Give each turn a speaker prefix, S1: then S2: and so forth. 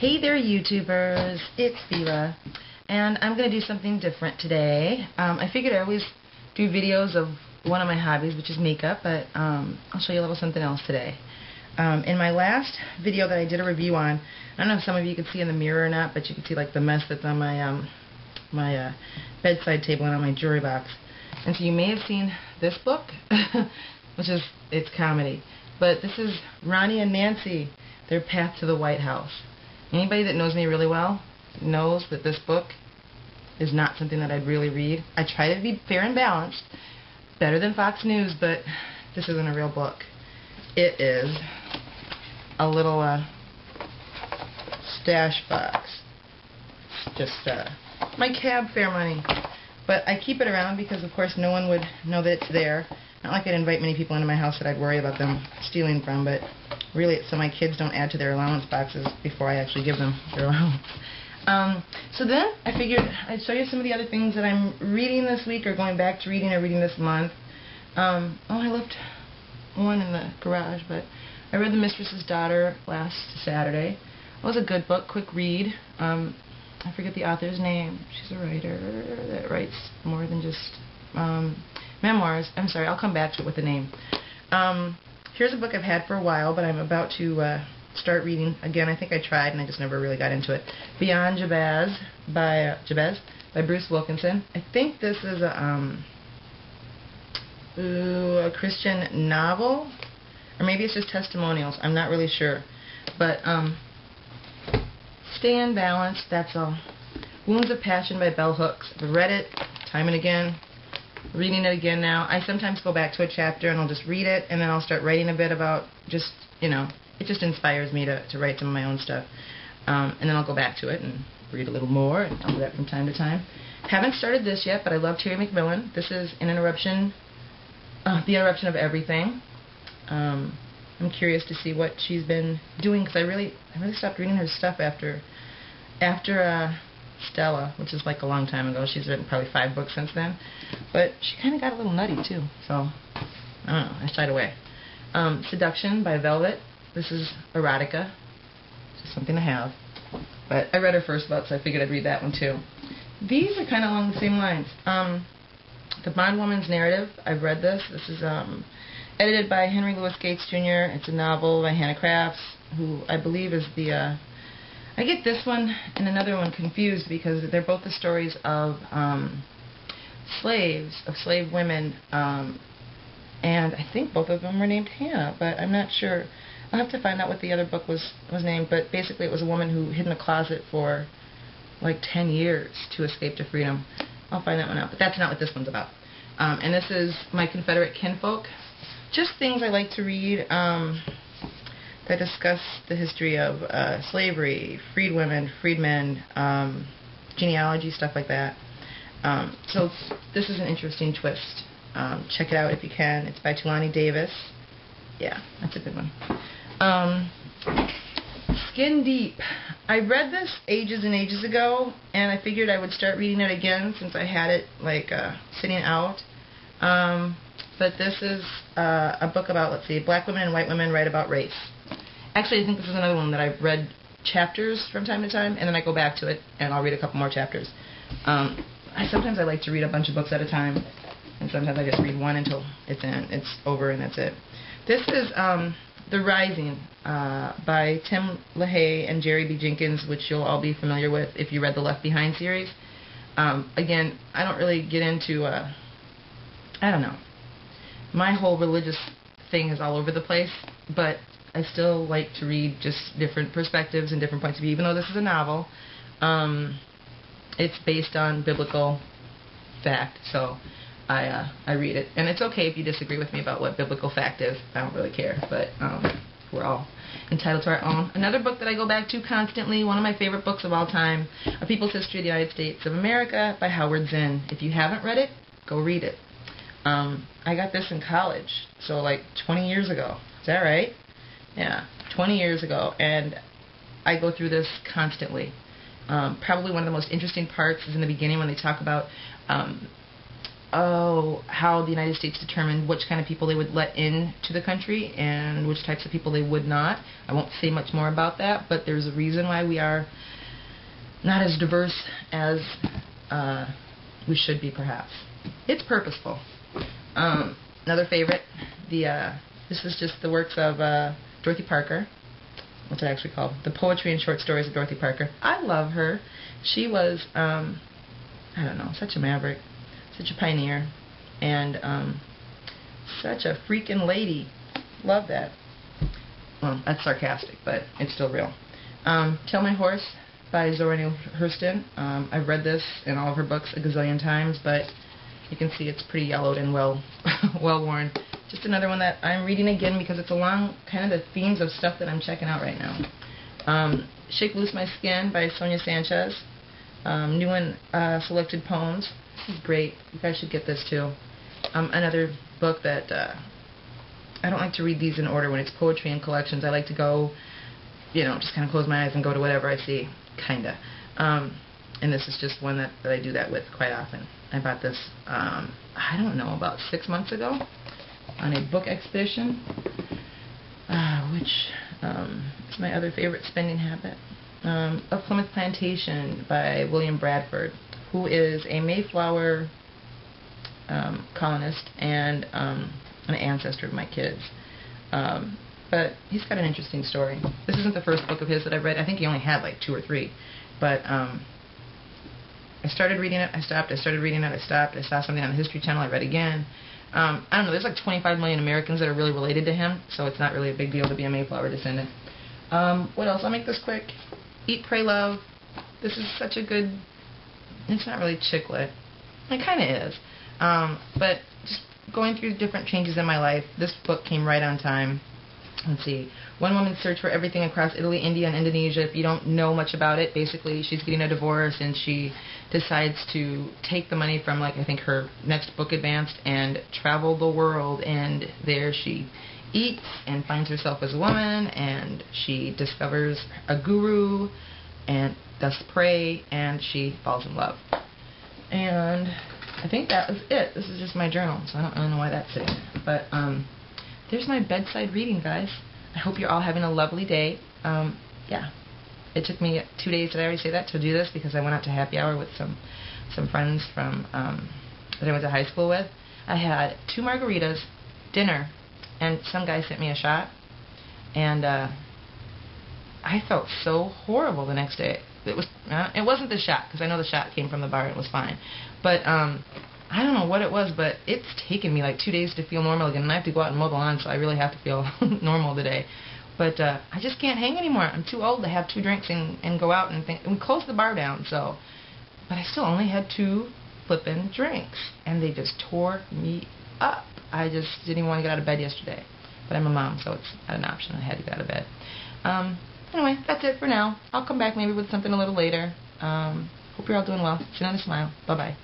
S1: Hey there, YouTubers, it's Vera, and I'm going to do something different today. I figured I always do videos of one of my hobbies, which is makeup, but I'll show you a little something else today. In my last video that I did a review on, I don't know if some of you can see in the mirror or not, but you can see like the mess that's on my bedside table and on my jewelry box. And so you may have seen this book, which is, it's comedy. But this is Ronnie and Nancy, Their Path to the White House. Anybody that knows me really well knows that this book is not something that I'd really read. I try to be fair and balanced, better than Fox News, but this isn't a real book. It is a little stash box. It's just my cab fare money. But I keep it around because, of course, no one would know that it's there. Not like I'd invite many people into my house that I'd worry about them stealing from, but really it's so my kids don't add to their allowance boxes before I actually give them their allowance. So then I figured I'd show you some of the other things that I'm reading this week or going back to reading or reading this month. I left one in the garage, but I read The Mistress's Daughter last Saturday. It was a good book, quick read. I forget the author's name. She's a writer that writes more than just memoirs. I'm sorry, I'll come back to it with the name. Here's a book I've had for a while, but I'm about to start reading again. I think I tried and I just never really got into it. Beyond Jabez by Bruce Wilkinson. I think this is a Christian novel, or maybe it's just testimonials. I'm not really sure, but stay in balance. That's all. Wounds of Passion by Bell Hooks. I've read it time and again. Reading it again now. I sometimes go back to a chapter and I'll just read it, and then I'll start writing a bit about just, it just inspires me to write some of my own stuff. And then I'll go back to it and read a little more, and I'll do that from time to time. Haven't started this yet, but I love Terry McMillan. This is The Interruption of Everything. I'm curious to see what she's been doing, because I really stopped reading her stuff after Stella, which is like a long time ago. She's written probably 5 books since then, but she kind of got a little nutty too, so I don't know, I shied away. Seduction by Velvet. This is erotica, just something to have, but I read her first book, so I figured I'd read that one too. These are kind of along the same lines. The Bondwoman's Narrative. I've read this. This is edited by Henry Louis Gates Jr. It's a novel by Hannah Crafts, who I believe is the I get this one and another one confused because they're both the stories of slaves, of slave women, and I think both of them were named Hannah, but I'm not sure. I'll have to find out what the other book was named, but basically it was a woman who hid in a closet for like 10 years to escape to freedom. I'll find that one out, but that's not what this one's about. And this is My Confederate Kinfolk. Just things I like to read that discuss the history of slavery, freed women, freed men, genealogy, stuff like that. So this is an interesting twist. Check it out if you can. It's by Tulani Davis. Yeah, that's a good one. Skin Deep. I read this ages and ages ago, and I figured I would start reading it again since I had it like sitting out. But this is a book about, let's see, black women and white women write about race. Actually, I think this is another one that I've read chapters from time to time, and then I go back to it, and I'll read a couple more chapters. Sometimes I like to read a bunch of books at a time, and sometimes I just read one until it's over, and that's it. This is The Rising by Tim LaHaye and Jerry B. Jenkins, which you'll all be familiar with if you read the Left Behind series. Again, I don't really get into, I don't know. My whole religious thing is all over the place, but I still like to read just different perspectives and different points of view. Even though this is a novel, it's based on biblical fact, so I read it. And it's okay if you disagree with me about what biblical fact is. I don't really care, but we're all entitled to our own. Another book that I go back to constantly, one of my favorite books of all time, A People's History of the United States of America by Howard Zinn. If you haven't read it, go read it. I got this in college, so like 20 years ago. Is that right? Yeah, 20 years ago, and I go through this constantly. Probably one of the most interesting parts is in the beginning when they talk about how the United States determined which kind of people they would let into the country and which types of people they would not. I won't say much more about that, but there's a reason why we are not as diverse as we should be, perhaps. It's purposeful. Another favorite, this is just the works of Dorothy Parker. What's it actually called? The Poetry and Short Stories of Dorothy Parker. I love her. She was, I don't know, such a maverick, such a pioneer, and such a freaking lady. Love that. Well, that's sarcastic, but it's still real. Tell My Horse by Zora Neale Hurston. I've read this in all of her books a gazillion times, but you can see it's pretty yellowed and well worn. Just another one that I'm reading again because it's along kind of the themes of stuff that I'm checking out right now. Shake Loose My Skin by Sonia Sanchez. New and selected poems. This is great. You guys should get this too. Another book that I don't like to read these in order when it's poetry and collections. I like to go, just kind of close my eyes and go to whatever I see, kinda. And this is just one that I do that with quite often. I bought this, I don't know, about 6 months ago on a book expedition, which is my other favorite spending habit. Of Plymouth Plantation by William Bradford, who is a Mayflower colonist and an ancestor of my kids. But he's got an interesting story. This isn't the first book of his that I've read. I think he only had like 2 or 3. But I started reading it, I stopped, I started reading it, I stopped, I saw something on the History Channel, I read again. I don't know, there's like 25 million Americans that are really related to him, so it's not really a big deal to be a Mayflower descendant. What else? I'll make this quick. Eat, Pray, Love. This is such a good, it's not really chick lit. It kind of is. But just going through different changes in my life, this book came right on time. Let's see. One Woman's Search for Everything Across Italy, India, and Indonesia. If you don't know much about it, basically she's getting a divorce and she decides to take the money from, like, I think her next book advanced and travel the world. And there she eats and finds herself as a woman, and she discovers a guru and does pray, and she falls in love. And I think that was it. This is just my journal, so I don't know why that's sitting there. But there's my bedside reading, guys. I hope you're all having a lovely day. Yeah, it took me 2 days, did I already say that, to do this because I went out to happy hour with some friends from that I went to high school with. I had 2 margaritas, dinner, and some guy sent me a shot, and I felt so horrible the next day. It wasn't the shot, because I know the shot came from the bar and it was fine, but I don't know what it was, but it's taken me like 2 days to feel normal again, and I have to go out and mow the lawn, so I really have to feel normal today. But I just can't hang anymore. I'm too old to have 2 drinks and go out and think. And we closed the bar down, so. But I still only had 2 flippin' drinks, and they just tore me up. I just didn't even want to get out of bed yesterday. But I'm a mom, so it's not an option. I had to get out of bed. Anyway, that's it for now. I'll come back maybe with something a little later. Hope you're all doing well. Send out a smile. Bye-bye.